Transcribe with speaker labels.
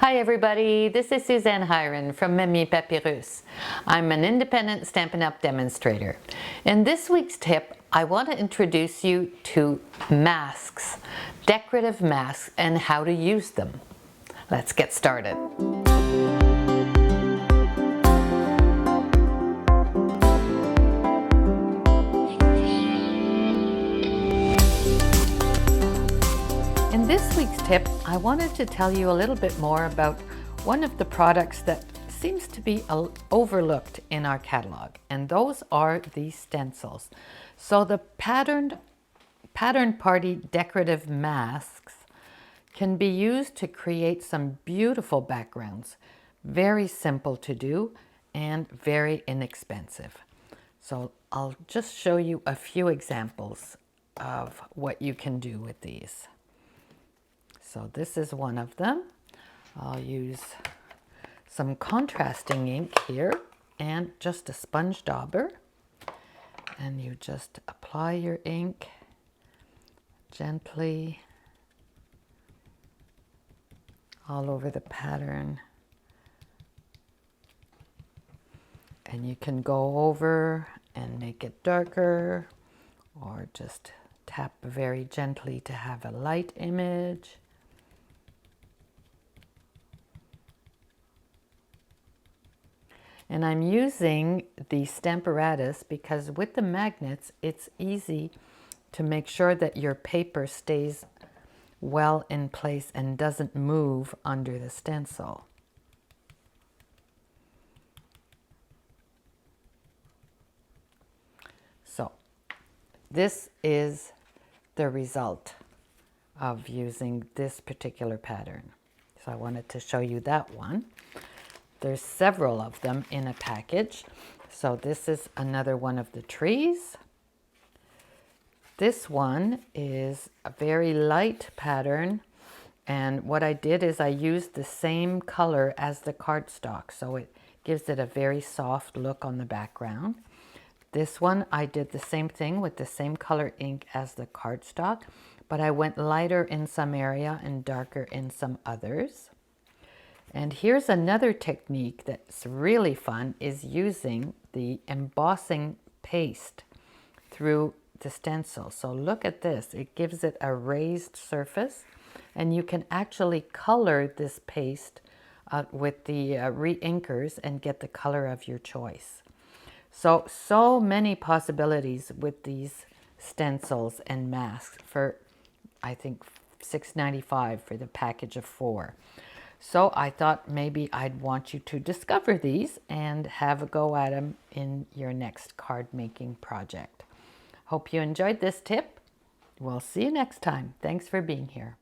Speaker 1: Hi everybody, this is Suzanne Hiron from Mimi Papyrus. I'm an independent Stampin' Up! Demonstrator. In this week's tip, I want to introduce you to masks, decorative masks, and how to use them. Let's get started. In this week's tip, I wanted to tell you a little bit more about one of the products that seems to be overlooked in our catalog, and those are the stencils. So the pattern party decorative masks can be used to create some beautiful backgrounds. Very simple to do and very inexpensive. So I'll just show you a few examples of what you can do with these. So this is one of them. I'll use some contrasting ink here and just a sponge dauber. And you just apply your ink gently all over the pattern. And you can go over and make it darker, or just tap very gently to have a light image. And I'm using the Stamparatus because with the magnets, it's easy to make sure that your paper stays well in place and doesn't move under the stencil. So this is the result of using this particular pattern. So I wanted to show you that one. There's several of them in a package. So this is another one of the trees. This one is a very light pattern, and what I did is I used the same color as the cardstock, so it gives it a very soft look on the background. This one I did the same thing with the same color ink as the cardstock, but I went lighter in some area and darker in some others. And here's another technique that's really fun, is using the embossing paste through the stencil. So look at this, it gives it a raised surface, and you can actually color this paste with the re-inkers and get the color of your choice. So many possibilities with these stencils and masks for, I think, $6.95 for the package of 4. So I thought maybe I'd want you to discover these and have a go at them in your next card making project. Hope you enjoyed this tip. We'll see you next time. Thanks for being here.